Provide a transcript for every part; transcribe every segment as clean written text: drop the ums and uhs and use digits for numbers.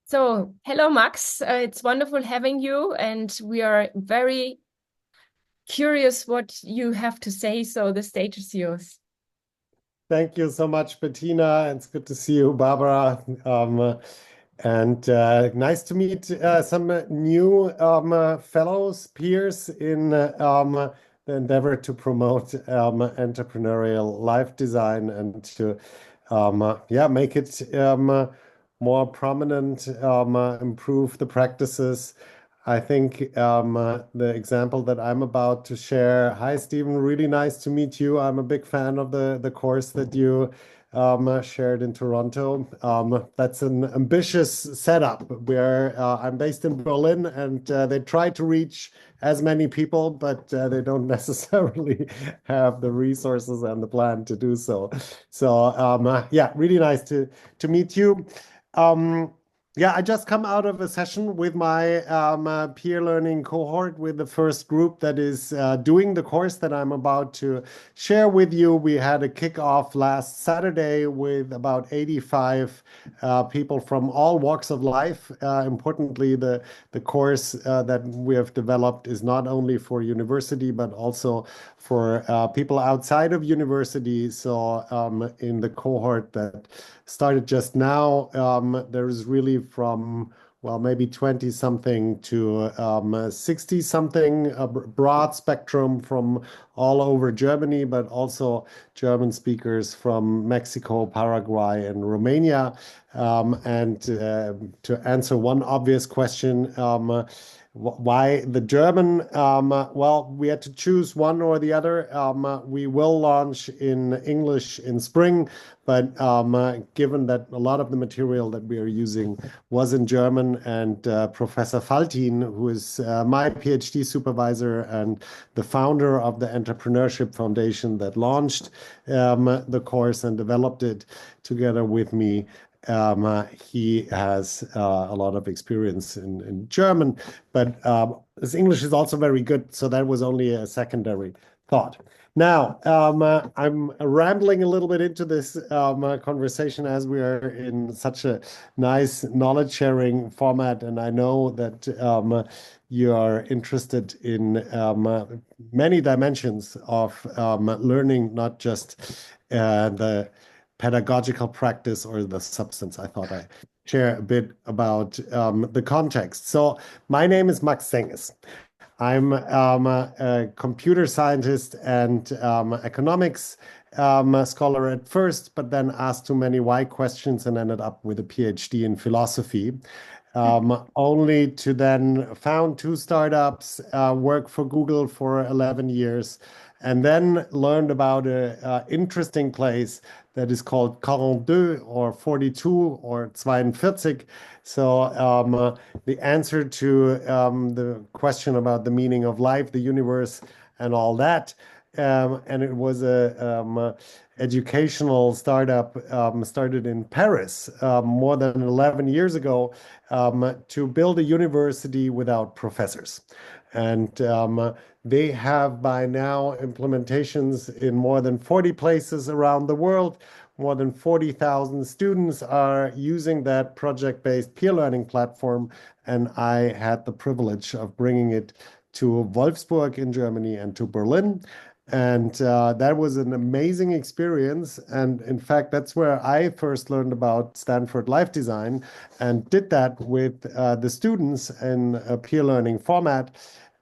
So, hello, Max. It's wonderful having you, and we are very curious what you have to say. So, the stage is yours. Thank you so much, Bettina. It's good to see you, Barbara. And nice to meet some new fellows, peers in the endeavor to promote entrepreneurial life design and to yeah, make it more prominent, improve the practices. I think the example that I'm about to share. Hi, Stephen. Really nice to meet you. I'm a big fan of the course that you shared in Toronto. That's an ambitious setup where I'm based in Berlin, and they try to reach as many people, but they don't necessarily have the resources and the plan to do so. So yeah, really nice to meet you. Um, yeah, I just come out of a session with my peer learning cohort with the first group that is doing the course that I'm about to share with you. We had a kickoff last Saturday with about 85 people from all walks of life. Importantly, the course that we have developed is not only for university, but also for people outside of university. So in the cohort that started just now. There is really from, well, maybe 20 something to 60 something, a broad spectrum from all over Germany, but also German speakers from Mexico, Paraguay, and Romania. And to answer one obvious question, why the German? Well, we had to choose one or the other. We will launch in English in spring, but given that a lot of the material that we are using was in German, and Professor Faltin, who is my PhD supervisor and the founder of the Entrepreneurship Foundation that launched the course and developed it together with me, he has a lot of experience in German, but his English is also very good, so that was only a secondary thought. Now, I'm rambling a little bit into this conversation as we are in such a nice knowledge sharing format, and I know that you are interested in many dimensions of learning, not just the pedagogical practice or the substance. I thought I share a bit about the context. So, my name is Max Senges. I'm a computer scientist and economics scholar at first, but then asked too many why questions and ended up with a PhD in philosophy. Only to then found two startups, work for Google for 11 years, and then learned about an interesting place that is called 42 or 42 or 42. So the answer to the question about the meaning of life, the universe, and all that. And it was a educational startup started in Paris more than 11 years ago to build a university without professors. And they have by now implementations in more than 40 places around the world. More than 40,000 students are using that project-based peer learning platform, and I had the privilege of bringing it to Wolfsburg in Germany and to Berlin. And that was an amazing experience. And in fact, that's where I first learned about Stanford Life Design and did that with the students in a peer learning format.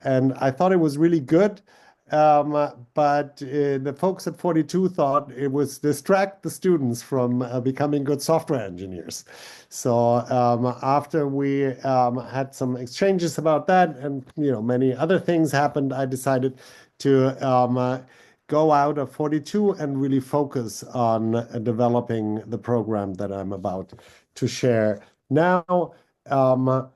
And I thought it was really good. But the folks at 42 thought it was distract the students from becoming good software engineers. So after we had some exchanges about that, and many other things happened, I decided to go out of 42 and really focus on developing the program that I'm about to share now. Um,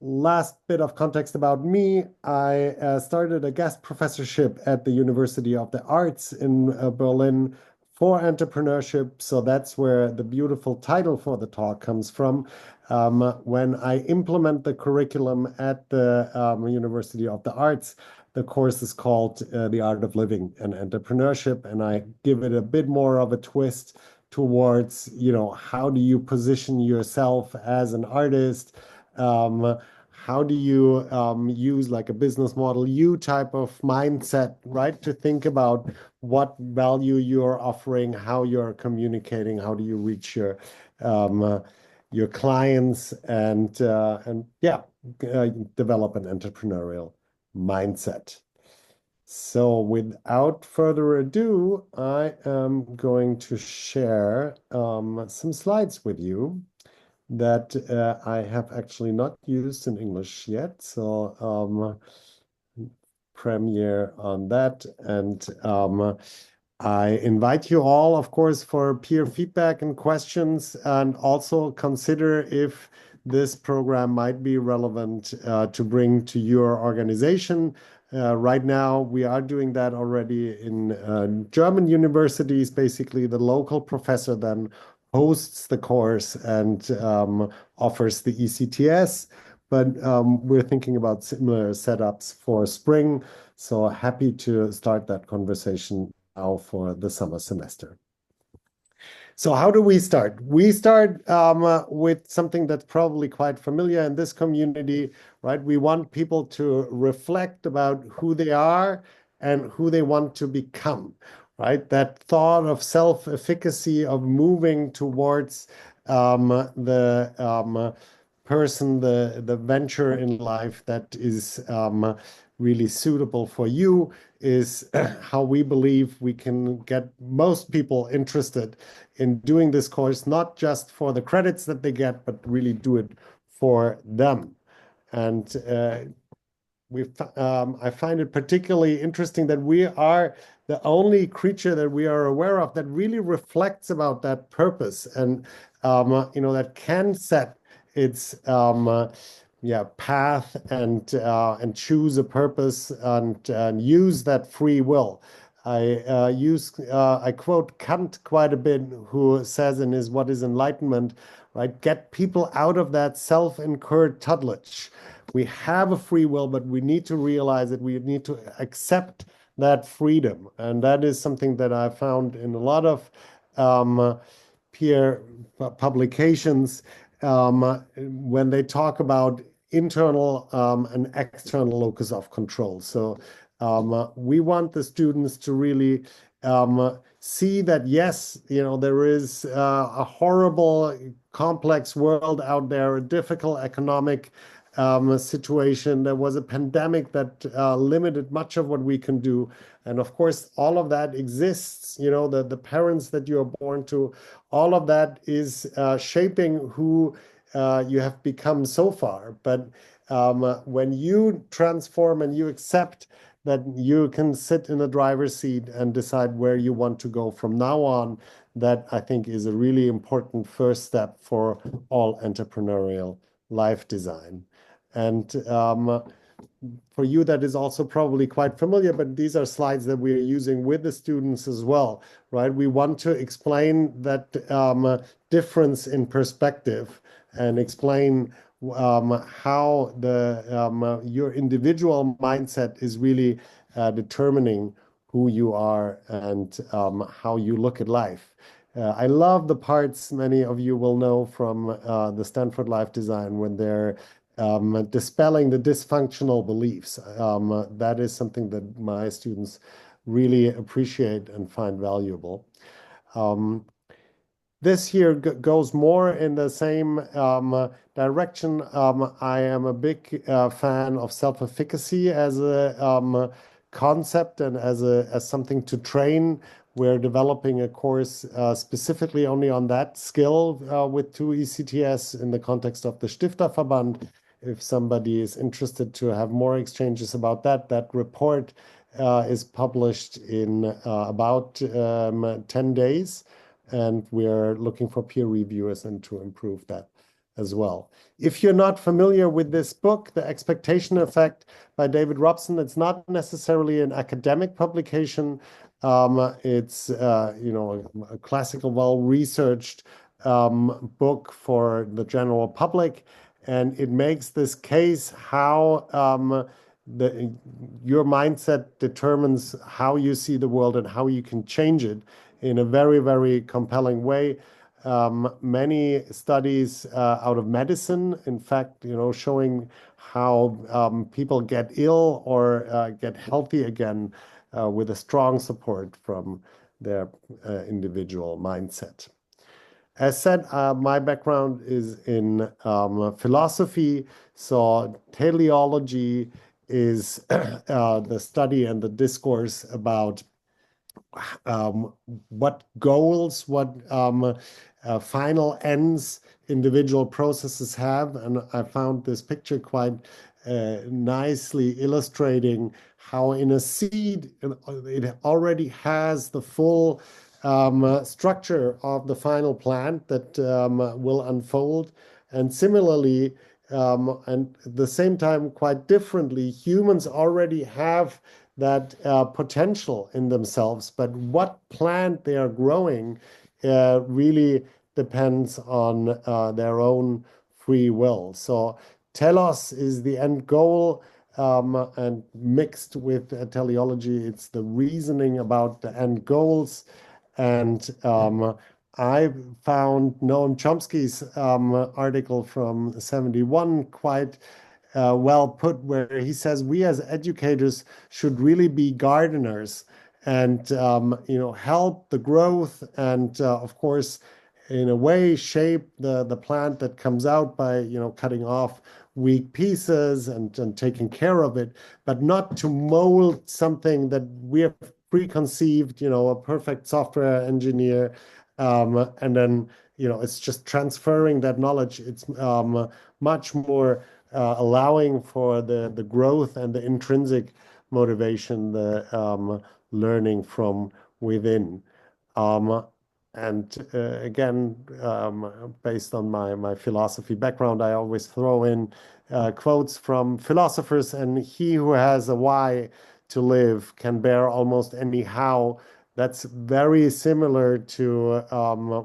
Last bit of context about me. I started a guest professorship at the University of the Arts in Berlin for entrepreneurship. So that's where the beautiful title for the talk comes from. When I implement the curriculum at the University of the Arts, the course is called The Art of Living and Entrepreneurship, and I give it a bit more of a twist towards, how do you position yourself as an artist? How do you use like a business model U type of mindset, right? To think about what value you're offering, how you're communicating, how do you reach your clients, and yeah, develop an entrepreneurial mindset. So without further ado, I am going to share some slides with you that I have actually not used in English yet. So premiere on that. And I invite you all, of course, for peer feedback and questions, and also consider if this program might be relevant to bring to your organization. Right now, we are doing that already in German universities. Basically, the local professor then hosts the course and offers the ECTS. But we're thinking about similar setups for spring. So happy to start that conversation now for the summer semester. So how do we start? We start with something that's probably quite familiar in this community, right? We want people to reflect about who they are and who they want to become, right? That thought of self-efficacy, of moving towards the person, the venture in life that is really suitable for you is how we believe we can get most people interested in doing this course, not just for the credits that they get, but really do it for them. And I find it particularly interesting that we are the only creature that we are aware of that really reflects about that purpose and that can set its path and choose a purpose and use that free will. I quote Kant quite a bit, who says in his What is Enlightenment, right? Get people out of that self-incurred tutelage. We have a free will, but we need to realize that we need to accept that freedom. And that is something that I found in a lot of peer publications when they talk about internal and external locus of control. So we want the students to really see that, yes, there is a horrible, complex world out there, a difficult economic situation. There was a pandemic that limited much of what we can do. And of course, all of that exists, the parents that you are born to, all of that is shaping who you have become so far. But when you transform and you accept that you can sit in the driver's seat and decide where you want to go from now on, that I think is a really important first step for all entrepreneurial life design. And for you, that is also probably quite familiar, but these are slides that we are using with the students as well, right? We want to explain that difference in perspective and explain how your individual mindset is really determining who you are and how you look at life. I love the parts many of you will know from the Stanford Life Design when they're dispelling the dysfunctional beliefs. That is something that my students really appreciate and find valuable. This here goes more in the same direction. I am a big fan of self-efficacy as a concept and as something to train. We're developing a course specifically only on that skill with 2 ECTS in the context of the Stifterverband. If somebody is interested to have more exchanges about that, that report is published in about 10 days. And we're looking for peer reviewers and to improve that as well. If you're not familiar with this book, The Expectation Effect by David Robson, it's not necessarily an academic publication. It's a classical, well-researched book for the general public, and it makes this case how your mindset determines how you see the world and how you can change it in a very, very compelling way. Many studies out of medicine, in fact, showing how people get ill or get healthy again with a strong support from their individual mindset. As said, my background is in philosophy, so teleology is the study and the discourse about what goals, what final ends individual processes have. And I found this picture quite nicely illustrating how in a seed, it already has the full structure of the final plant that will unfold. And similarly, and at the same time, quite differently, humans already have that potential in themselves, but what plant they are growing really depends on their own free will. So telos is the end goal, and mixed with teleology, it's the reasoning about the end goals. And I found Noam Chomsky's article from 71 quite well put, where he says we as educators should really be gardeners and help the growth and of course in a way shape the plant that comes out by cutting off weak pieces and taking care of it, but not to mold something that we have preconceived, a perfect software engineer, and then it's just transferring that knowledge. It's much more allowing for the growth and the intrinsic motivation, the learning from within. Um, and again, based on my philosophy background, I always throw in quotes from philosophers, and he who has a why to live can bear almost any how. That's very similar to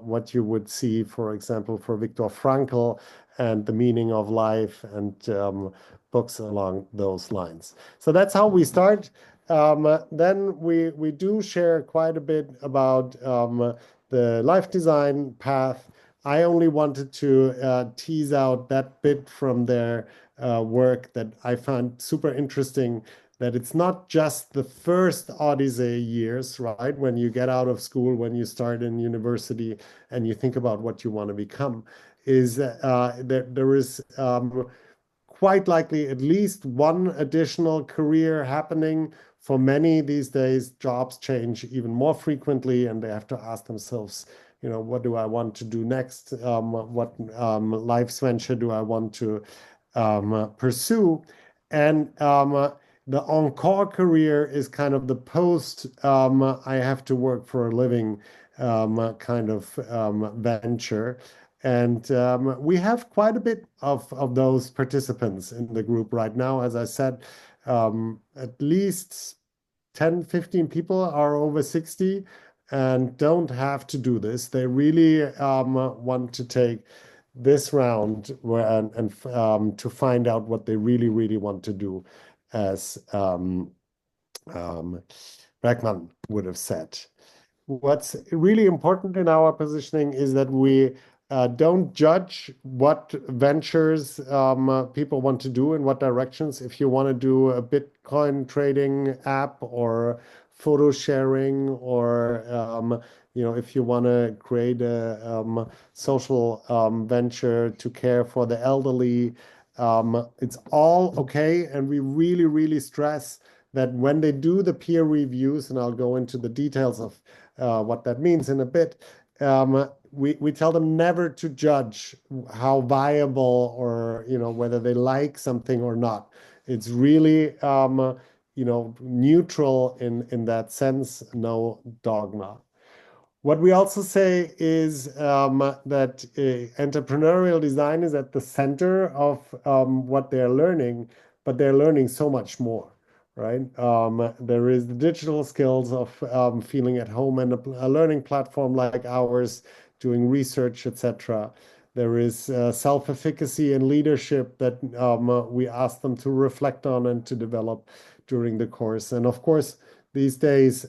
what you would see, for example, for Viktor Frankl and the meaning of life and books along those lines. So that's how we start. Then we do share quite a bit about the life design path. I only wanted to tease out that bit from their work that I found super interesting, that it's not just the first Odyssey years, right? When you get out of school, when you start in university and you think about what you want to become, is that there is quite likely at least one additional career happening. For many these days, jobs change even more frequently, and they have to ask themselves, what do I want to do next? What life's venture do I want to pursue? And the encore career is kind of the post, I have to work for a living kind of venture. And we have quite a bit of those participants in the group right now. As I said, at least 10, 15 people are over 60 and don't have to do this. They really want to take this round and to find out what they really, really want to do, as Beckman would have said. What's really important in our positioning is that we don't judge what ventures people want to do in what directions. If you want to do a Bitcoin trading app or photo sharing, or if you want to create a social venture to care for the elderly, it's all okay. And we really, really stress that when they do the peer reviews, and I'll go into the details of what that means in a bit, we tell them never to judge how viable or whether they like something or not. It's really neutral in that sense, no dogma. What we also say is that entrepreneurial design is at the center of what they're learning, but they're learning so much more, right? There is the digital skills of feeling at home and a learning platform like ours, doing research, etc. There is self-efficacy and leadership that we ask them to reflect on and to develop during the course. And of course, these days,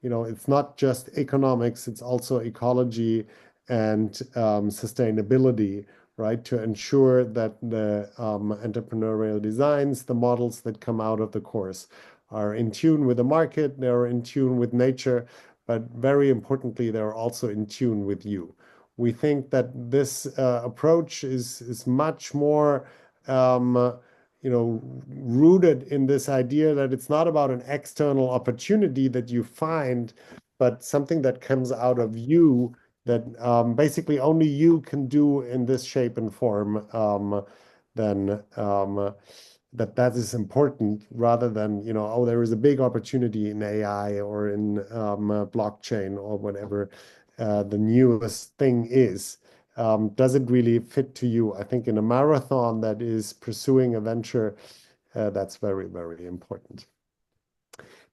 it's not just economics, it's also ecology and sustainability, right? To ensure that the entrepreneurial designs, the models that come out of the course are in tune with the market, they're in tune with nature, but very importantly, they're also in tune with you. We think that this approach is much more rooted in this idea that it's not about an external opportunity that you find, but something that comes out of you that basically only you can do in this shape and form, then that is important rather than, oh, there is a big opportunity in AI or in blockchain or whatever the newest thing is. Does it really fit to you? I think in a marathon that is pursuing a venture, that's very, very important.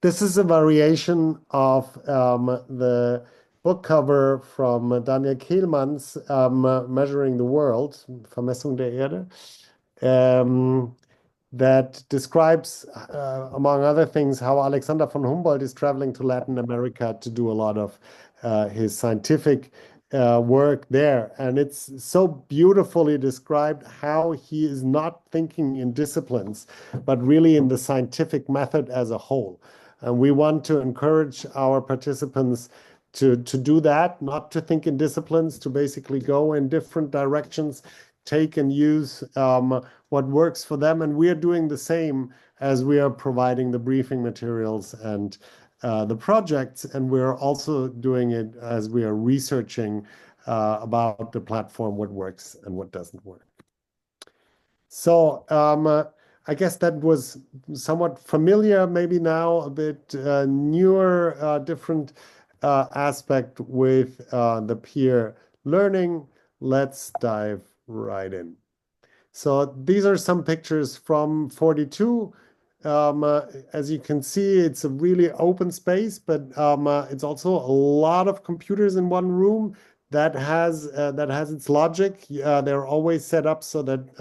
This is a variation of the book cover from Daniel Kehlmann's Measuring the World, Vermessung der Erde, that describes, among other things, how Alexander von Humboldt is traveling to Latin America to do a lot of his scientific work there. And it's so beautifully described how he is not thinking in disciplines, but really in the scientific method as a whole. And we want to encourage our participants to do that, not to think in disciplines, to basically go in different directions, take and use what works for them. And we are doing the same as we are providing the briefing materials and the projects. And we're also doing it as we are researching about the platform, what works and what doesn't work. So I guess that was somewhat familiar, maybe now a bit newer, different aspect with the peer learning. Let's dive right in. So these are some pictures from 42. As you can see, it's a really open space, but it's also a lot of computers in one room. That has its logic. They're always set up so that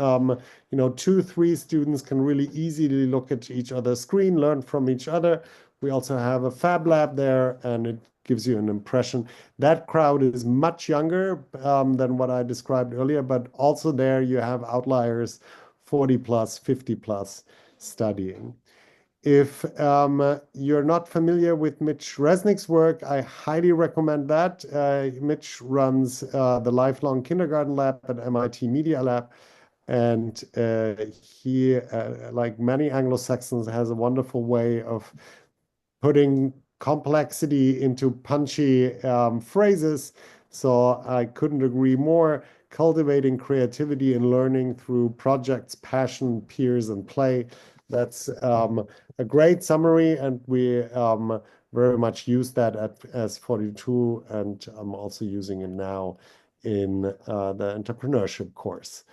2, 3 students can really easily look at each other's screen, learn from each other. We also have a fab lab there, and it gives you an impression. That crowd is much younger than what I described earlier, but also there you have outliers, 40 plus, 50 plus studying. If you're not familiar with Mitch Resnick's work, I highly recommend that. Mitch runs the Lifelong Kindergarten Lab at MIT Media Lab, and he, like many Anglo-Saxons, has a wonderful way of putting complexity into punchy phrases. So I couldn't agree more. Cultivating creativity and learning through projects, passion, peers, and play. That's a great summary, and we very much use that as 42, and I'm also using it now in the entrepreneurship course.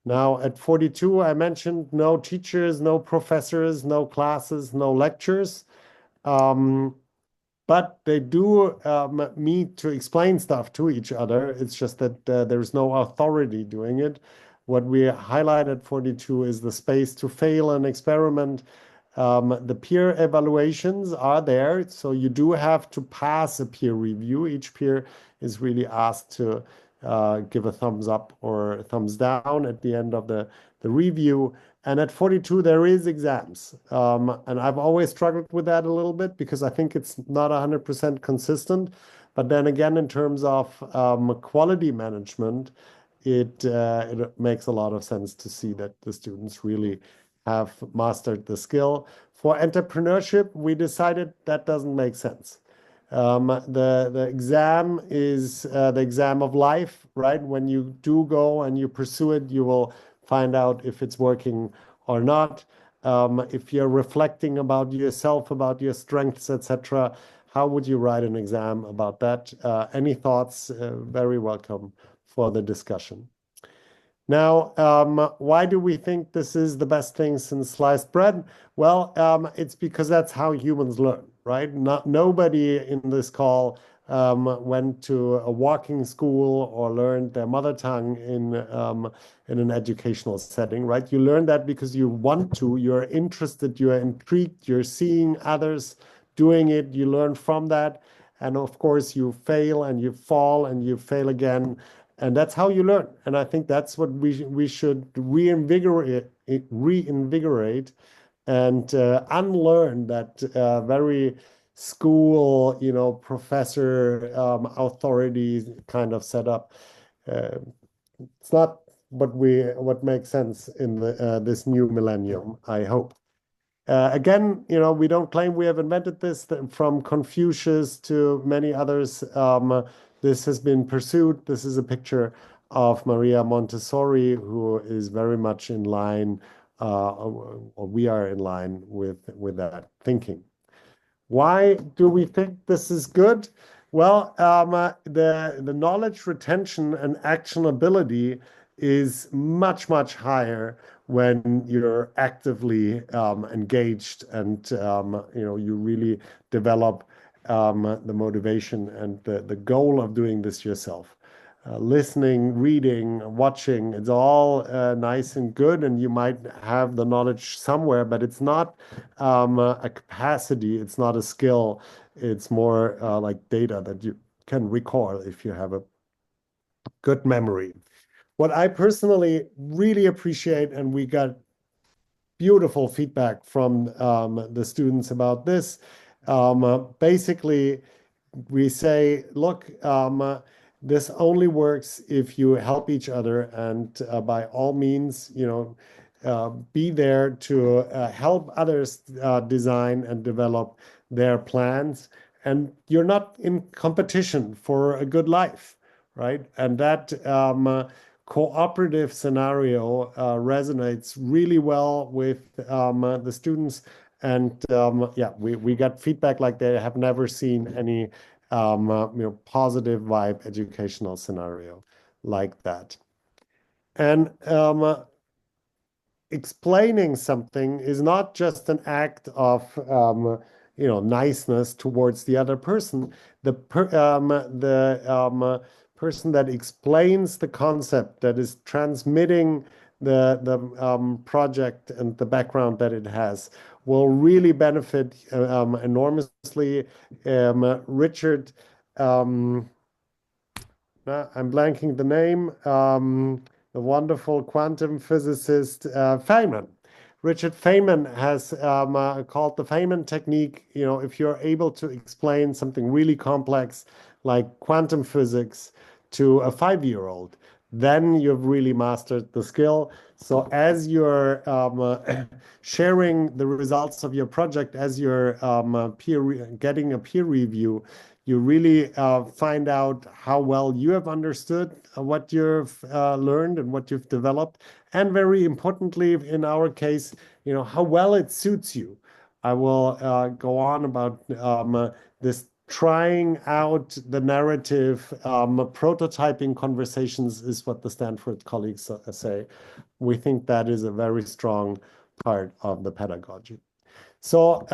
Now at 42, I mentioned no teachers, no professors, no classes, no lectures. But they do meet to explain stuff to each other. It's just that there's no authority doing it. What we highlight at 42 is the space to fail and experiment. The peer evaluations are there, so you do have to pass a peer review. Each peer is really asked to give a thumbs up or a thumbs down at the end of the review. And at 42, there is exams. And I've always struggled with that a little bit because I think it's not 100% consistent. But then again, in terms of quality management, it makes a lot of sense to see that the students really have mastered the skill. For entrepreneurship, we decided that doesn't make sense. The exam is the exam of life, right? When you do go and you pursue it, you will find out if it's working or not. If you're reflecting about yourself, about your strengths, etc., how would you write an exam about that? Any thoughts? Very welcome for the discussion. Now, why do we think this is the best thing since sliced bread? Well, it's because that's how humans learn, right? Nobody in this call went to a walking school or learned their mother tongue in an educational setting, right? You learn that because you want to, you're interested, you're intrigued, you're seeing others doing it, you learn from that. And of course, you fail and you fall and you fail again. And that's how you learn. And I think that's what we should reinvigorate and unlearn that very school, professor authority kind of setup. Uh, it's not what makes sense in this new millennium, I hope. Again, we don't claim we have invented this. From Confucius to many others, this has been pursued. This is a picture of Maria Montessori, who is very much in line, or we are in line with that thinking. Why do we think this is good? Well, the knowledge retention and actionability is much, much higher when you're actively engaged and you really develop the motivation and the goal of doing this yourself. Listening, reading, watching, it's all nice and good, and you might have the knowledge somewhere, but it's not a capacity, it's not a skill, it's more like data that you can recall if you have a good memory. What I personally really appreciate, and we got beautiful feedback from the students about this, basically, we say, look, this only works if you help each other, and by all means, be there to help others design and develop their plans. And you're not in competition for a good life, right? And that cooperative scenario resonates really well with the students. And yeah, we got feedback like they have never seen any positive vibe educational scenario like that. And explaining something is not just an act of niceness towards the other person. The person that explains the concept, that is transmitting the project and the background that it has, will really benefit enormously. Richard, I'm blanking the name, the wonderful quantum physicist Feynman. Richard Feynman has called the Feynman technique, if you're able to explain something really complex like quantum physics to a 5-year-old, then you've really mastered the skill. So as you're sharing the results of your project, as you're getting a peer review, you really find out how well you have understood what you've learned and what you've developed. And very importantly, in our case, how well it suits you. I will go on about this trying out the narrative. Prototyping conversations is what the Stanford colleagues say. We think that is a very strong part of the pedagogy. So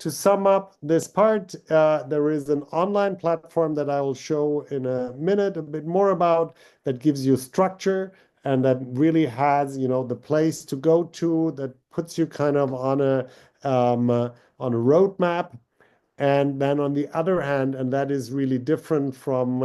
to sum up this part, there is an online platform that I will show in a minute a bit more about, that gives you structure and that really has, the place to go to, that puts you kind of on a roadmap. And then on the other hand, and that is really different from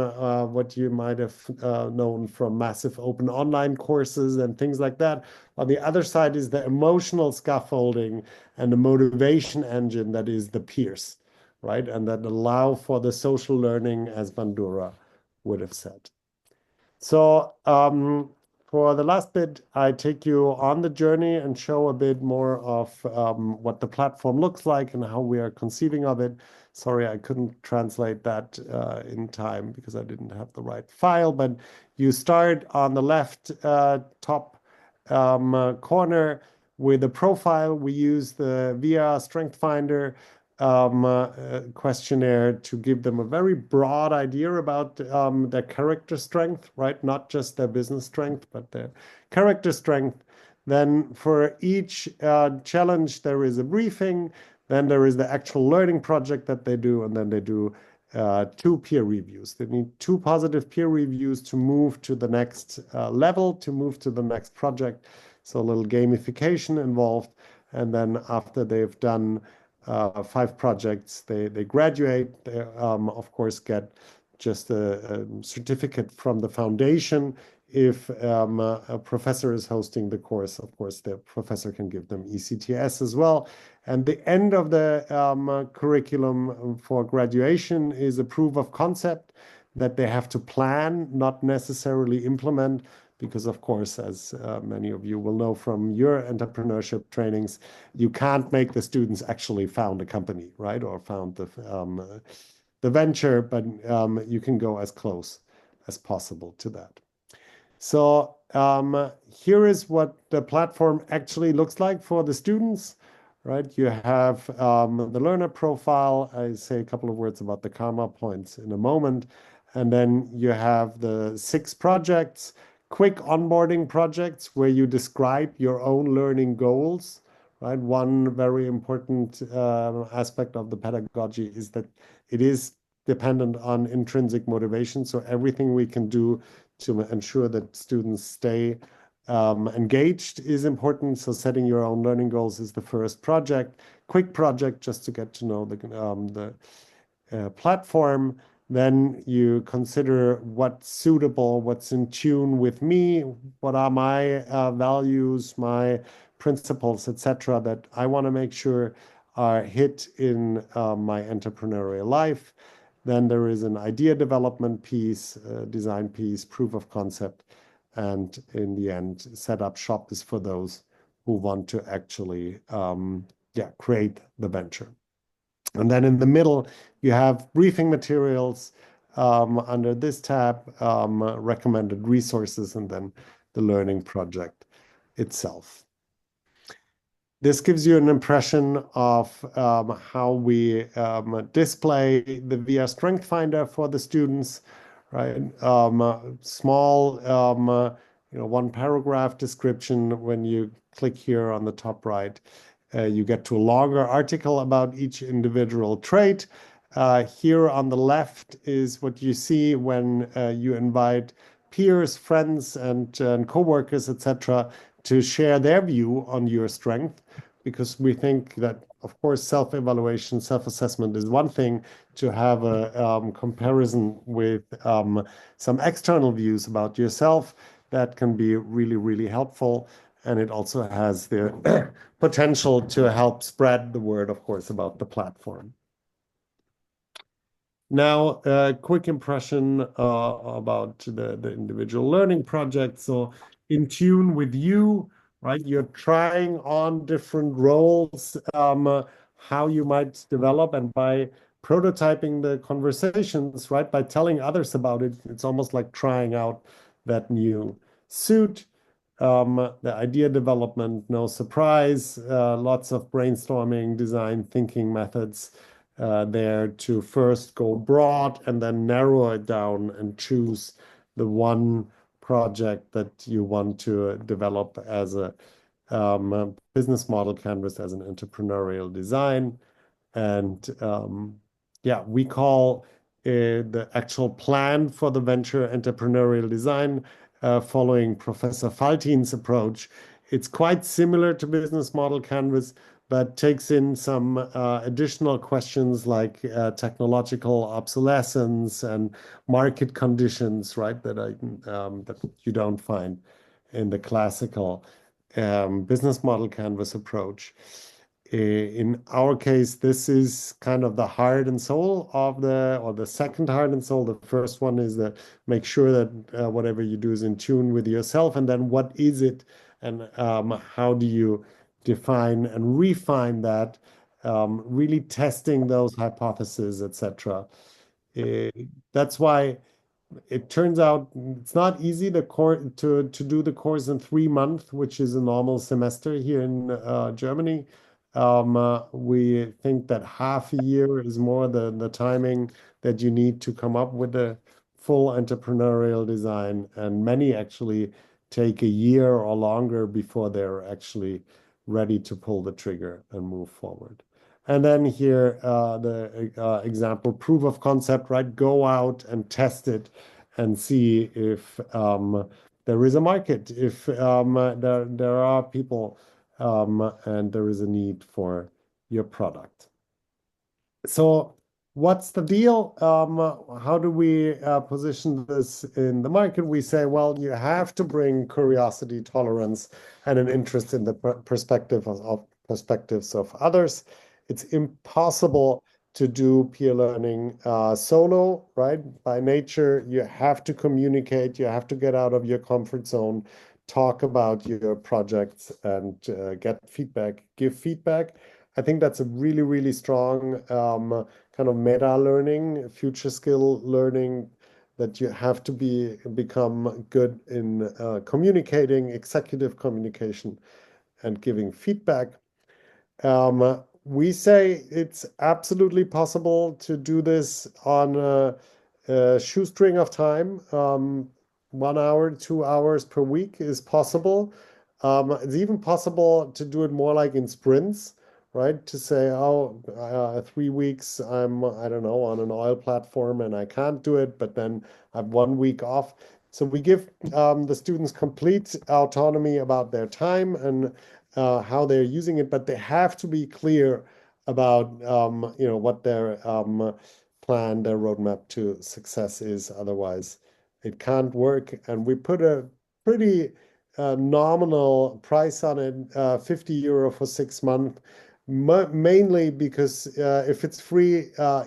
what you might have known from massive open online courses and things like that. On the other side is the emotional scaffolding and the motivation engine that is the peers, right? And that allow for the social learning, as Bandura would have said. So for the last bit, I take you on the journey and show a bit more of what the platform looks like and how we are conceiving of it. Sorry, I couldn't translate that in time because I didn't have the right file, but you start on the left top corner with a profile. We use the VIA Strength Finder questionnaire to give them a very broad idea about their character strength, right? Not just their business strength, but their character strength. Then for each challenge, there is a briefing. Then there is the actual learning project that they do, and then they do 2 peer reviews. They need 2 positive peer reviews to move to the next level, to move to the next project. So a little gamification involved. And then after they've done 5 projects. They graduate. They, of course, get just a certificate from the foundation. If a professor is hosting the course, of course, the professor can give them ECTS as well. And the end of the curriculum for graduation is a proof of concept that they have to plan, not necessarily implement, because of course, as many of you will know from your entrepreneurship trainings, you can't make the students actually found a company, right? Or found the venture, but you can go as close as possible to that. So here is what the platform actually looks like for the students, right? You have the learner profile. I say a couple of words about the karma points in a moment. And then you have the 6 projects, quick onboarding projects where you describe your own learning goals, right? One very important aspect of the pedagogy is that it is dependent on intrinsic motivation. So everything we can do to ensure that students stay engaged is important. So setting your own learning goals is the first project. Quick project just to get to know the platform. Then you consider what's suitable, what's in tune with me, what are my values, my principles, etc., that I want to make sure are hit in my entrepreneurial life. Then there is an idea development piece, design piece, proof of concept, and in the end, set up shop is for those who want to actually create the venture. And then in the middle, you have briefing materials under this tab, recommended resources, and then the learning project itself. This gives you an impression of how we display the VR Strength Finder for the students, right? Small, 1 paragraph description. When you click here on the top right, you get to a longer article about each individual trait. Here on the left is what you see when you invite peers, friends, and coworkers, etc., to share their view on your strength, because we think that, of course, self-evaluation, self-assessment is one thing. To have a comparison with some external views about yourself, that can be really, really helpful. And it also has the potential to help spread the word, of course, about the platform. Now, a quick impression about the individual learning project. So in tune with you, right? You're trying on different roles, how you might develop, and by prototyping the conversations, right? By telling others about it, it's almost like trying out that new suit. The idea development, no surprise, lots of brainstorming, design thinking methods there to first go broad and then narrow it down and choose the one project that you want to develop as a business model canvas, as an entrepreneurial design. And we call the actual plan for the venture entrepreneurial design following Professor Faltin's approach. It's quite similar to business model canvas, but takes in some additional questions like technological obsolescence and market conditions, right? That you don't find in the classical business model canvas approach. In our case, this is kind of the heart and soul of the second heart and soul. The first one is that make sure that whatever you do is in tune with yourself, and then what is it, and how do you define and refine that, really testing those hypotheses, etc. That's why it turns out it's not easy to do the course in 3 months, which is a normal semester here in Germany. We think that half a year is more the timing that you need to come up with a full entrepreneurial design, and many actually take a year or longer before they're actually ready to pull the trigger and move forward. And then here, the example proof of concept, right? Go out and test it and see if there is a market, if there are people and there is a need for your product. So what's the deal? How do we position this in the market? We say, well, you have to bring curiosity, tolerance, and an interest in the perspectives of others. It's impossible to do peer learning solo, right? By nature, you have to communicate, you have to get out of your comfort zone, talk about your projects, and get feedback, give feedback. I think that's a really, really strong kind of meta learning, future skill learning that you have to become good in communicating, executive communication, and giving feedback. We say it's absolutely possible to do this on a shoestring of time. 1 hour, 2 hours per week is possible. It's even possible to do it more like in sprints, right? To say, oh, 3 weeks, I don't know, on an oil platform and I can't do it, but then I have 1 week off. So we give the students complete autonomy about their time and how they're using it, but they have to be clear about what their plan, their roadmap to success is. Otherwise, it can't work. And we put a pretty nominal price on it, €50 for 6 months. Mainly because if it's free, I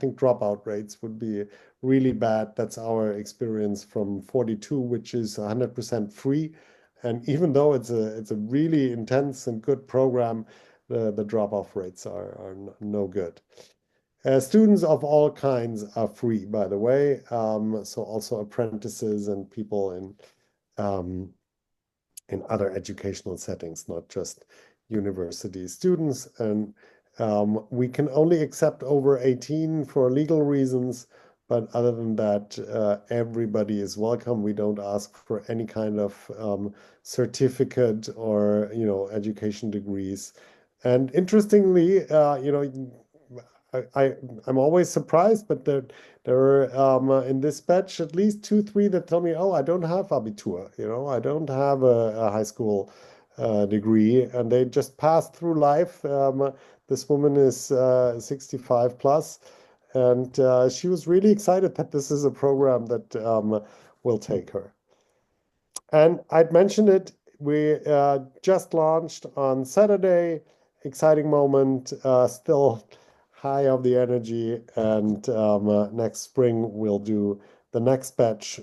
think dropout rates would be really bad. That's our experience from 42, which is 100% free. And even though it's a really intense and good program, the drop-off rates are no good. Students of all kinds are free, by the way. So also apprentices and people um, in other educational settings, not just university students. And we can only accept over 18 for legal reasons. But other than that, everybody is welcome. We don't ask for any kind of certificate or, education degrees. And interestingly, I'm always surprised, but there are in this batch at least two, three that tell me, "Oh, I don't have Abitur, I don't have a high school degree," and they just passed through life. This woman is 65 plus, and she was really excited that this is a program that will take her. And I'd mentioned it, we just launched on Saturday. Exciting moment, still high of the energy. And next spring, we'll do the next batch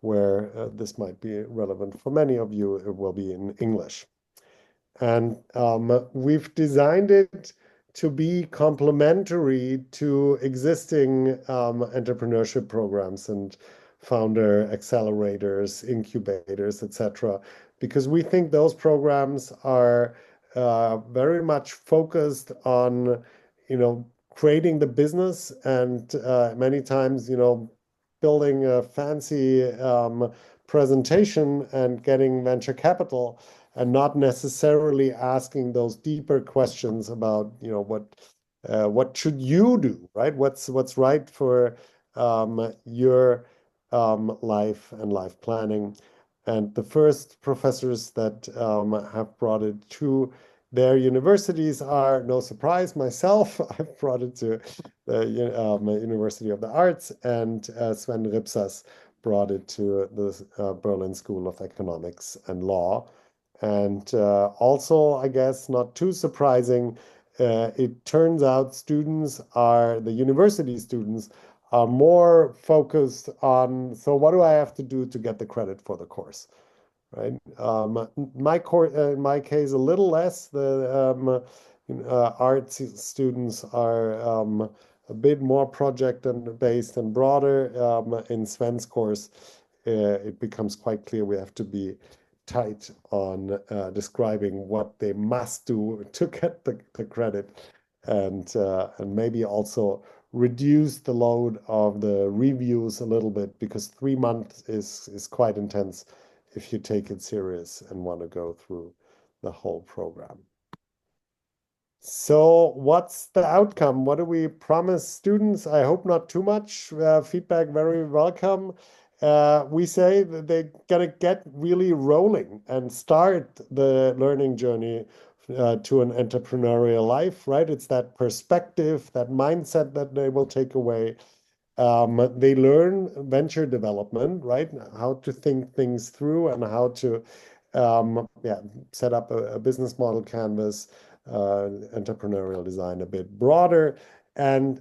where this might be relevant for many of you. It will be in English. And we've designed it to be complementary to existing entrepreneurship programs and founder accelerators, incubators, etc., because we think those programs are very much focused on, creating the business and many times, building a fancy presentation and getting venture capital and not necessarily asking those deeper questions about, what should you do, right? What's right for your life and life planning. And the first professors that have brought it to their universities are, no surprise, myself. I've brought it to the University of the Arts, and Sven Ripsas brought it to the Berlin School of Economics and Law. And also, I guess, not too surprising, it turns out the university students are more focused on, so what do I have to do to get the credit for the course, right? In my case, a little less. The arts students are a bit more project and based and broader. In Sven's course, it becomes quite clear we have to be tight on describing what they must do to get the credit, and maybe also reduce the load of the reviews a little bit, because 3 months is quite intense if you take it serious and want to go through the whole program. So what's the outcome? What do we promise students? I hope not too much. Feedback very welcome. We say that they're gonna get really rolling and start the learning journey to an entrepreneurial life, right? It's that perspective, that mindset that they will take away. They learn venture development, right? How to think things through and how to yeah, set up a business model canvas, entrepreneurial design a bit broader. And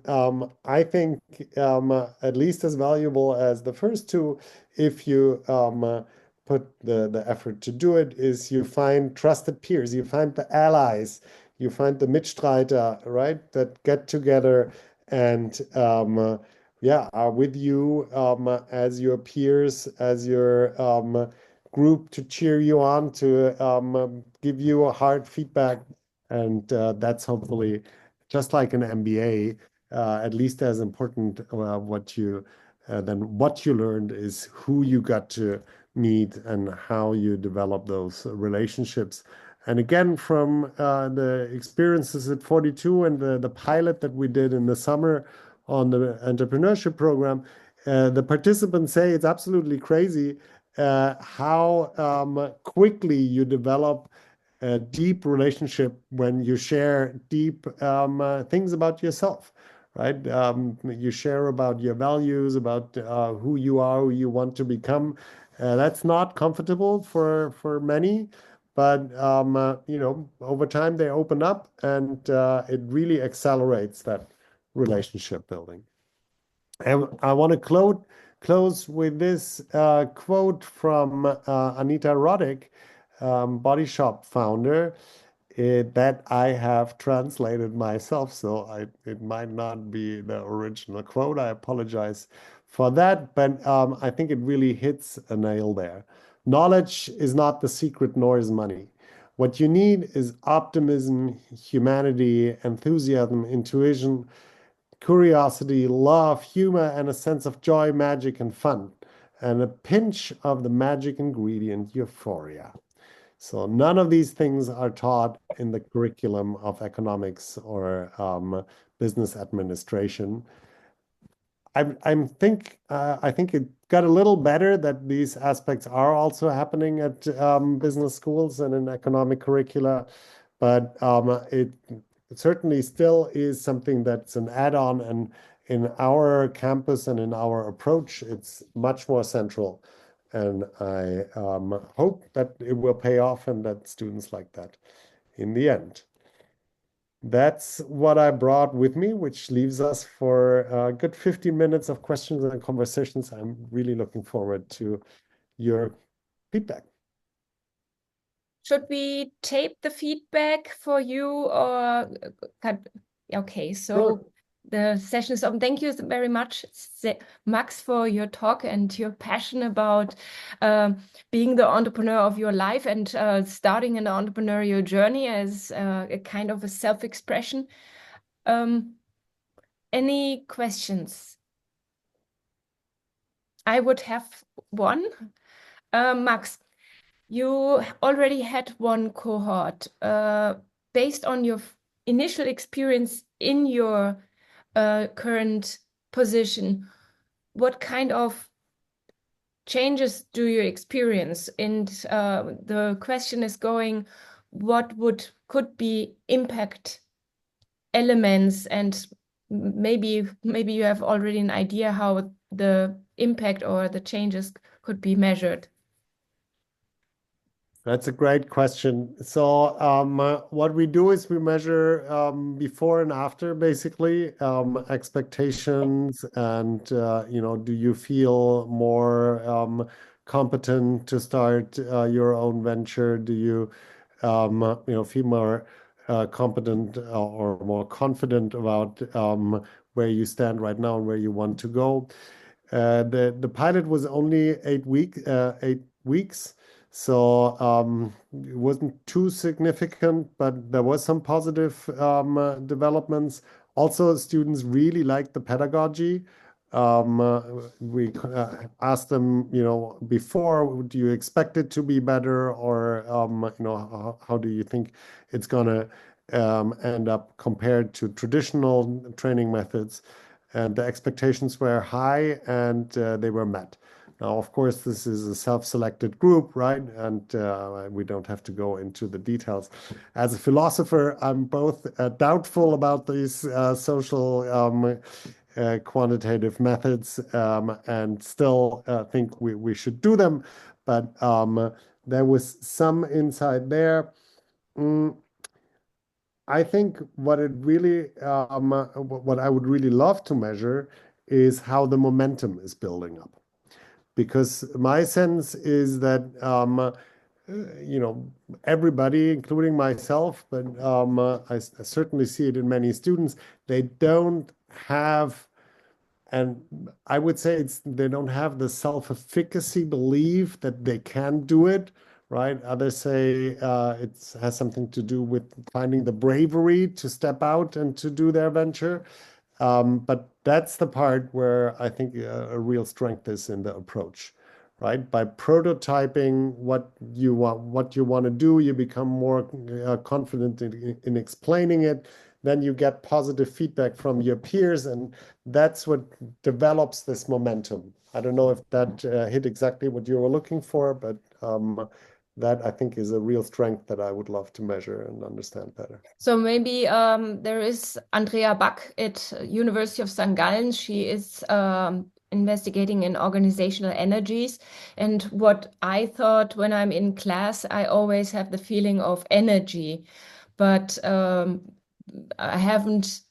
I think at least as valuable as the first two, if you put the effort to do it, is you find trusted peers, you find the allies, you find the Mitstreiter, right, that get together and yeah, are with you as your peers, as your group to cheer you on, to give you a hard feedback. And that's hopefully just like an MBA, at least as important than what you learned is who you got to meet and how you develop those relationships. And again, from the experiences at 42 and the pilot that we did in the summer on the entrepreneurship program, the participants say it's absolutely crazy how quickly you develop a deep relationship when you share deep things about yourself, right? You share about your values, about who you are, who you want to become. That's not comfortable for many, but you know, over time they open up, and it really accelerates that relationship building. And I want to close with this quote from Anita Roddick, Body Shop founder, that I have translated myself. So it might not be the original quote. I apologize for that, but I think it really hits a nail there. Knowledge is not the secret, nor is money. What you need is optimism, humanity, enthusiasm, intuition, curiosity, love, humor, and a sense of joy, magic, and fun, and a pinch of the magic ingredient, euphoria. So none of these things are taught in the curriculum of economics or business administration. I think it got a little better that these aspects are also happening at business schools and in economic curricula, but it certainly still is something that's an add-on, and in our campus and in our approach, it's much more central. And I hope that it will pay off and that students like that in the end. That's what I brought with me, which leaves us for a good 15 minutes of questions and conversations. I'm really looking forward to your feedback. Should we tape the feedback for you or okay, so Sure. the session is open. Thank you very much, Max, for your talk and your passion about being the entrepreneur of your life and starting an entrepreneurial journey as a kind of a self-expression. Any questions? I would have one. Max, you already had one cohort. Based on your initial experience in your current position, what kind of changes do you experience? And the question is going, what could be impact elements, and maybe you have already an idea how the impact or the changes could be measured. That's a great question. So, what we do is we measure before and after, basically, expectations, and you know, do you feel more competent to start your own venture? Do you, you know, feel more competent or more confident about where you stand right now and where you want to go? The pilot was only 8 weeks. So it wasn't too significant, but there was some positive developments. Also, students really liked the pedagogy. We asked them, you know, before, do you expect it to be better, or you know, how do you think it's gonna end up compared to traditional training methods? And the expectations were high, and they were met. Now, of course, this is a self-selected group, right? And we don't have to go into the details. As a philosopher, I'm both doubtful about these social quantitative methods and still think we should do them. But there was some insight there. Mm, I think what I would really love to measure is how the momentum is building up. Because my sense is that, you know, everybody, including myself, but I certainly see it in many students, they don't have, and I would say they don't have the self-efficacy belief that they can do it, right? Others say it has something to do with finding the bravery to step out and to do their venture. But that's the part where I think a real strength is in the approach, right? By prototyping what you want to do, you become more confident in explaining it. Then you get positive feedback from your peers, and that's what develops this momentum. I don't know if that hit exactly what you were looking for, but that I think is a real strength that I would love to measure and understand better. So maybe there is Andrea Back at University of St. Gallen. She is investigating in organizational energies. And what I thought when I'm in class, I always have the feeling of energy, but I haven't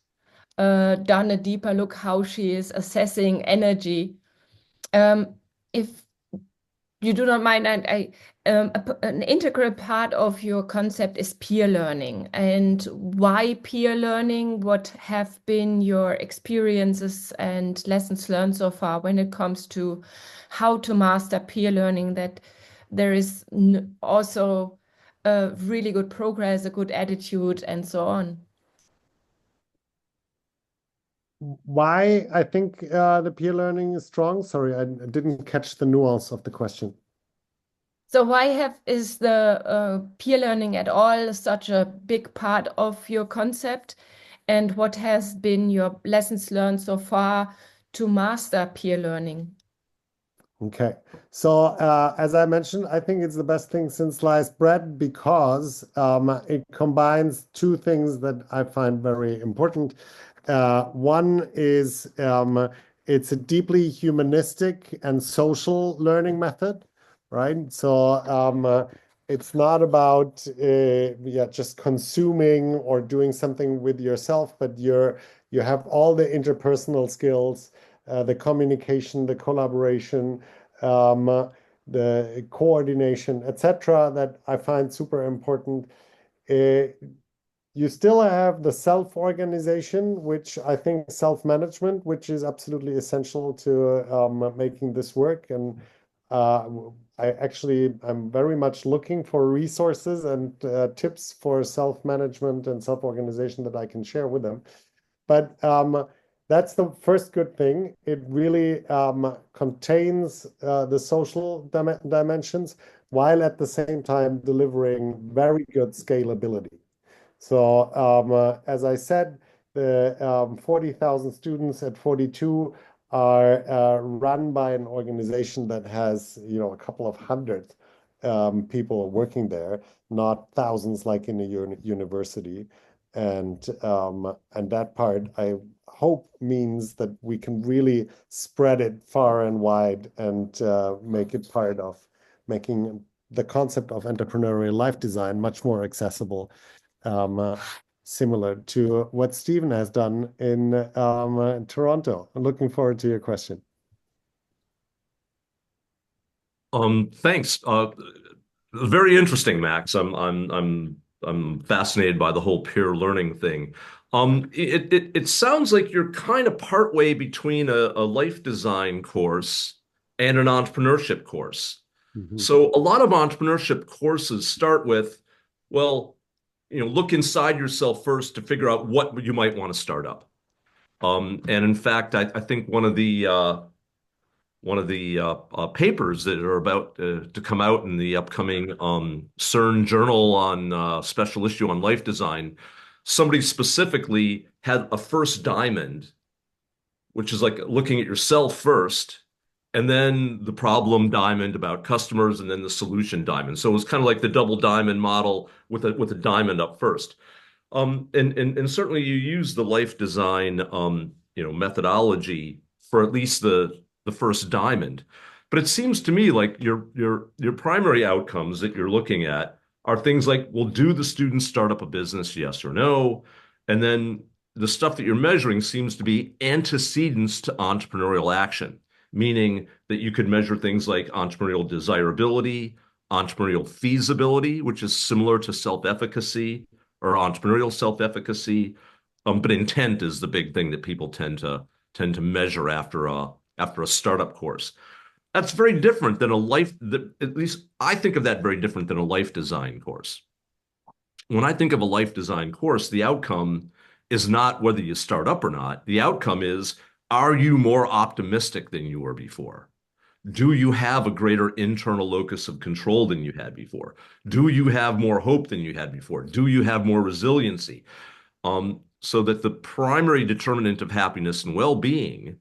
done a deeper look how she is assessing energy. If you do not mind, an integral part of your concept is peer learning. And why peer learning? What have been your experiences and lessons learned so far when it comes to how to master peer learning? That there is also a really good progress, a good attitude, and so on. Why I think the peer learning is strong? Sorry, I didn't catch the nuance of the question. So why is the peer learning at all such a big part of your concept? And what has been your lessons learned so far to master peer learning? Okay. So, as I mentioned, I think it's the best thing since sliced bread because it combines two things that I find very important. One is it's a deeply humanistic and social learning method, right? So, it's not about yeah, just consuming or doing something with yourself, but you have all the interpersonal skills, the communication, the collaboration, the coordination, etc., that I find super important. Uh, you still have the self-organization, which I think self-management, which is absolutely essential to making this work. And uh, I'm very much looking for resources and tips for self-management and self-organization that I can share with them. But that's the first good thing. It really contains the social dimensions while at the same time delivering very good scalability. So, as I said, the 40,000 students at 42 are run by an organization that has, you know, a couple of hundred people working there, not thousands like in a university. And that part I hope means that we can really spread it far and wide and make it part of making the concept of entrepreneurial life design much more accessible, um, uh, similar to what Stephen has done in Toronto. I'm looking forward to your question. Thanks. Very interesting, Max. I'm fascinated by the whole peer learning thing. It sounds like you're kind of partway between a life design course and an entrepreneurship course. Mhm. So a lot of entrepreneurship courses start with, well, look inside yourself first to figure out what you might want to start up. And in fact, I think one of the papers that are about to come out in the upcoming CERN journal on special issue on life design, somebody specifically had a first diamond, which is like looking at yourself first, and then the problem diamond about customers, and then the solution diamond. So it was kind of like the double diamond model with a diamond up first. And certainly you use the life design methodology for at least the first diamond. But it seems to me like your primary outcomes that you're looking at are things like, well, do the students start up a business, yes or no? And then the stuff that you're measuring seems to be antecedents to entrepreneurial action, meaning that you could measure things like entrepreneurial desirability, entrepreneurial feasibility, which is similar to self-efficacy or entrepreneurial self-efficacy. But intent is the big thing that people tend to measure after a startup course. That's very different than a life that, at least I think of that very different than a life design course. When I think of a life design course, the outcome is not whether you start up or not. The outcome is, are you more optimistic than you were before? Do you have a greater internal locus of control than you had before? Do you have more hope than you had before? Do you have more resiliency? So that the primary determinant of happiness and well-being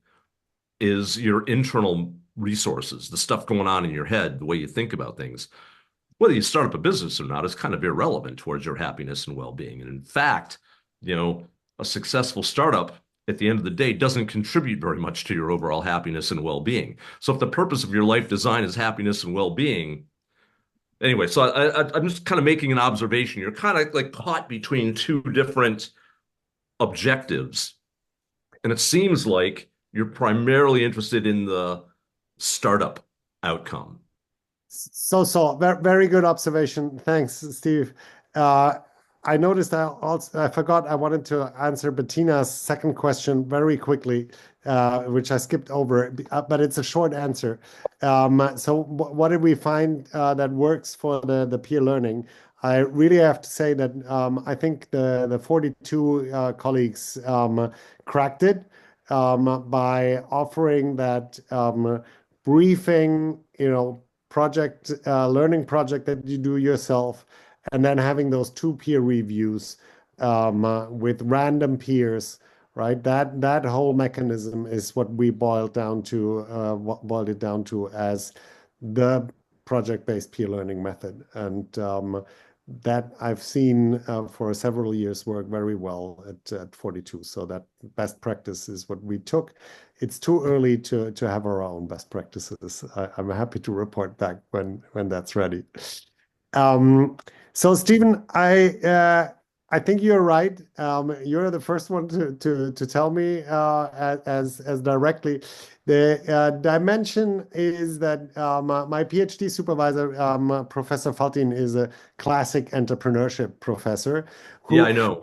is your internal resources, the stuff going on in your head, the way you think about things. Whether you start up a business or not is kind of irrelevant towards your happiness and well-being. And in fact, a successful startup at the end of the day doesn't contribute very much to your overall happiness and well-being. So if the purpose of your life design is happiness and well-being, anyway, so I'm just kind of making an observation. You're kind of like caught between two different objectives. And it seems like you're primarily interested in the startup outcome. So very good observation. Thanks, Steve. Uh, I noticed I forgot I wanted to answer Bettina's second question very quickly, which I skipped over, but it's a short answer. So what did we find that works for the peer learning? I really have to say that I think the 42 colleagues cracked it by offering that briefing, project learning project that you do yourself, and then having those two peer reviews with random peers, right? That whole mechanism is what we boiled it down to as the project-based peer learning method, and that I've seen for several years work very well at 42. So that best practice is what we took. It's too early to have our own best practices. I'm happy to report back when that's ready. So Stephen, I think you're right. You're the first one to tell me as directly. The dimension is that my PhD supervisor, Professor Faltin, is a classic entrepreneurship professor Yeah, who I know.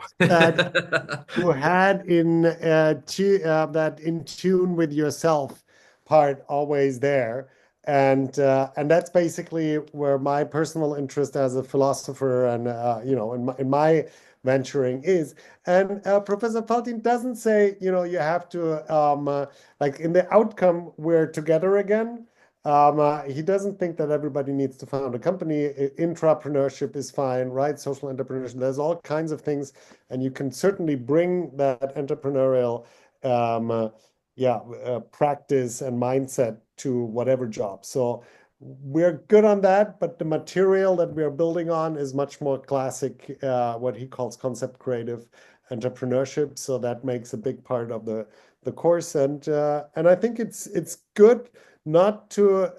who had that in tune with yourself part always there. And that's basically where my personal interest as a philosopher and in my venturing is. And Professor Faltin doesn't say you have to like in the outcome we're together again. He doesn't think that everybody needs to found a company. Intrapreneurship is fine, right? Social entrepreneurship. There's all kinds of things, and you can certainly bring that entrepreneurial practice and mindset to whatever job. So we're good on that, but the material that we are building on is much more classic, what he calls concept creative entrepreneurship. So that makes a big part of the course, and I think it's good not to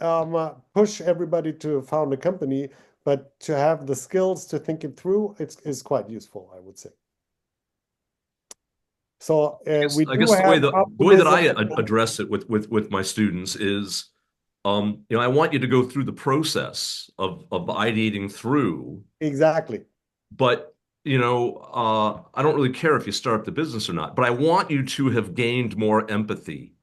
push everybody to found a company, but to have the skills to think it through. Is quite useful, I would say. So we I do guess have the way that I optimism. address it with my students is, I want you to go through the process of ideating through, Exactly. but I don't really care if you start the business or not, but I want you to have gained more empathy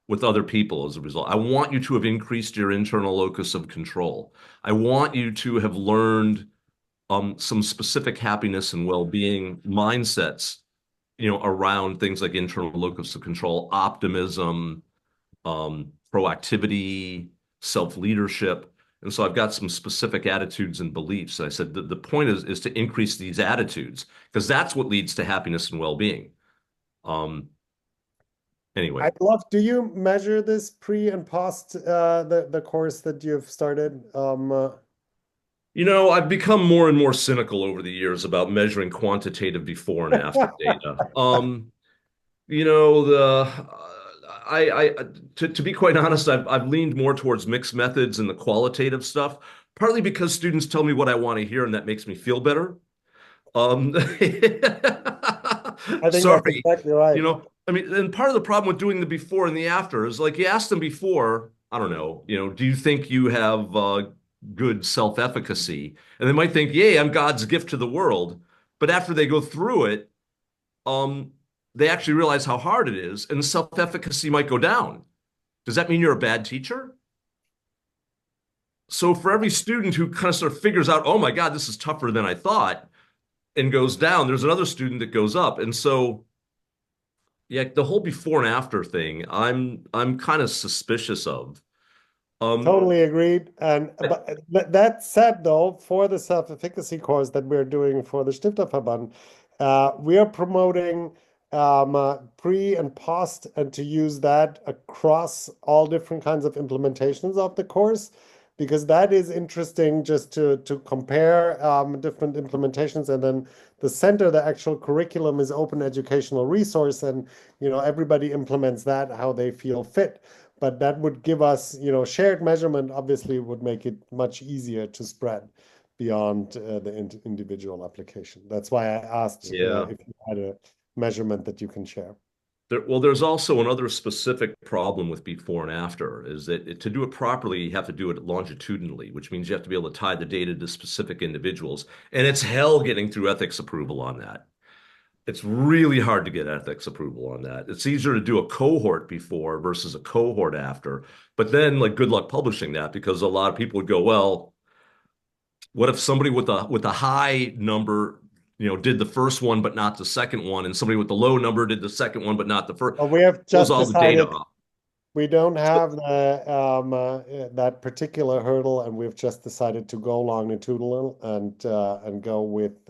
with other people as a result. I want you to have increased your internal locus of control. I want you to have learned some specific happiness and well-being mindsets, around things like internal locus of control, optimism, proactivity, self-leadership. And so I've got some specific attitudes and beliefs. I said the point is to increase these attitudes because that's what leads to happiness and well-being. Um, Anyway. I'd love, do you measure this pre and post the course that you've started? I've become more and more cynical over the years about measuring quantitative before and after data. You know, I to be quite honest, I've leaned more towards mixed methods and the qualitative stuff, partly because students tell me what I want to hear and that makes me feel better. Um, I think that's sorry, exactly right. I mean, and part of the problem with doing the before and the after is like you ask them before, I don't know, do you think you have good self-efficacy? And they might think, yay, I'm God's gift to the world. But after they go through it, um, they actually realize how hard it is, and self-efficacy might go down. Does that mean you're a bad teacher? So for every student who kind of sort of figures out, oh my God, this is tougher than I thought, and goes down, there's another student that goes up. And so yeah, the whole before and after thing, I'm kind of suspicious of. Um, Totally agreed. And but that said, though, for the self-efficacy course that we're doing for the Stifterverband, we are promoting pre and post, and to use that across all different kinds of implementations of the course, because that is interesting just to compare different implementations. And then the center, the actual curriculum, is open educational resource, and everybody implements that how they feel fit. But that would give us, shared measurement obviously would make it much easier to spread beyond the individual application. That's why I asked yeah. if you had a measurement that you can share. There's also another specific problem with before and after is that to do it properly, you have to do it longitudinally, which means you have to be able to tie the data to specific individuals. And it's hell getting through ethics approval on that. It's really hard to get ethics approval on that. It's easier to do a cohort before versus a cohort after. But then, like, good luck publishing that because a lot of people would go, well, what if somebody with a high number, did the first one but not the second one, and somebody with the low number did the second one but not the first? We have Throws just all the data decided off. we don't So, have that particular hurdle, and we've just decided to go longitudinal and go with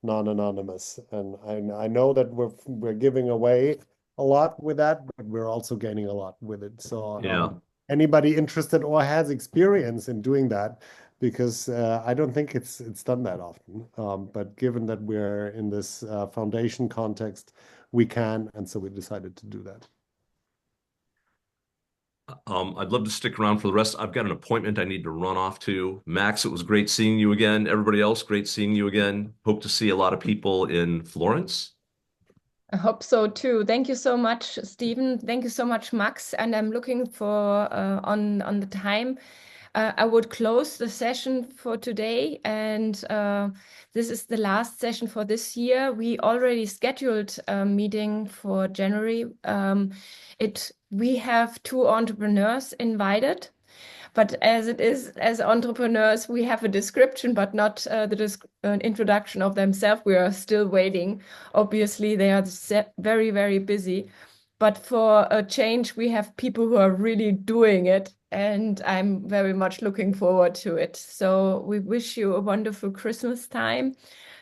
non-anonymous. And I know that we're giving away a lot with that, but we're also gaining a lot with it. So yeah. anybody interested or has experience in doing that, because I don't think it's done that often. But given that we're in this foundation context, we can, and so we decided to do that. I'd love to stick around for the rest. I've got an appointment I need to run off to. Max, it was great seeing you again. Everybody else, great seeing you again. Hope to see a lot of people in Florence. I hope so too. Thank you so much, Stephen. Thank you so much, Max. And I'm looking for on the time. I would close the session for today, and this is the last session for this year. We already scheduled a meeting for January. We have 2 entrepreneurs invited. But as it is, as entrepreneurs, we have a description, but not an introduction of themselves. We are still waiting. Obviously, they are very, very busy. But for a change, we have people who are really doing it. And I'm very much looking forward to it. So we wish you a wonderful Christmas time.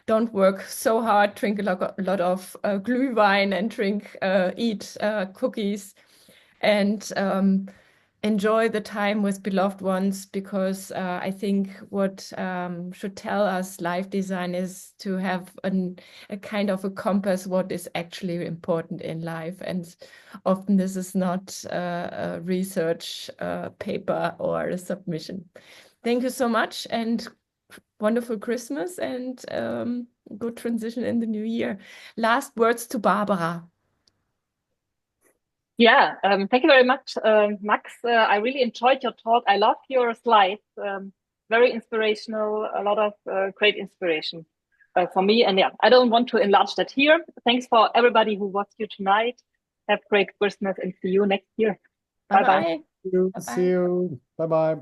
Don't work so hard, drink a lot of Glühwein and eat cookies. And enjoy the time with beloved ones, because I think what should tell us life design is to have a kind of a compass what is actually important in life. And often this is not a research paper or a submission. Thank you so much, and wonderful Christmas, and good transition in the new year. Last words to Barbara. Yeah, thank you very much, Max. I really enjoyed your talk. I love your slides. Very inspirational, a lot of great inspiration for me. And yeah, I don't want to enlarge that here. Thanks for everybody who watched you tonight. Have a great Christmas and see you next year. Bye-bye. Bye-bye. See you. Bye-bye.